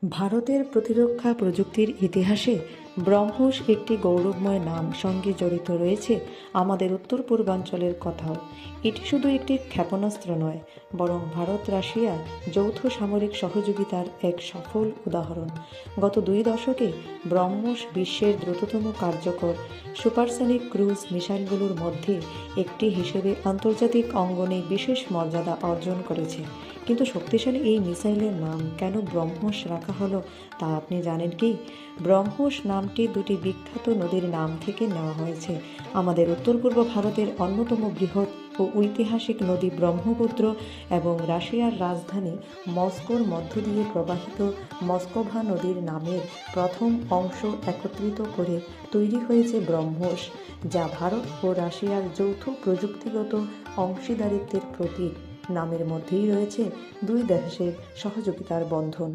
ভারতের প্রতিরক্ষা প্রযুক্তির ইতিহাসে ব্রহ্মোস একটি গৌরবময় নাম, সঙ্গে জড়িত রয়েছে আমাদের উত্তর পূর্বাঞ্চলের কথাও। এটি শুধু একটি ক্ষেপণাস্ত্র নয়, বরং ভারত রাশিয়া যৌথ সামরিক সহযোগিতার এক সফল উদাহরণ। গত 2 দশকে ব্রহ্মোস বিশ্বের দ্রুততম কার্যকর সুপারসনিক ক্রুজ মিসাইলগুলোর মধ্যে একটি হিসেবে আন্তর্জাতিক অঙ্গনে বিশেষ মর্যাদা অর্জন করেছে। কিন্তু শক্তিশালী এই মিসাইলের নাম কেন ব্রহ্মোস রাখা হলো তা আপনি জানেন কি? ব্রহ্মোস নামটি দুটি বিখ্যাত নদীর নাম থেকে নেওয়া হয়েছে। আমাদের উত্তর পূর্ব ভারতের অন্যতম বৃহৎ ও ঐতিহাসিক নদী ব্রহ্মপুত্র এবং রাশিয়ার রাজধানী মস্কোর মধ্য দিয়ে প্রবাহিত মস্কোভা নদীর নামের প্রথম অংশ একত্রিত করে তৈরি হয়েছে ব্রহ্মোস, যা ভারত ও রাশিয়ার যৌথ প্রযুক্তিগত অংশীদারিত্বের প্রতীক। নামের মধ্যেই রয়েছে দুই দেশের সহযোগিতার বন্ধন।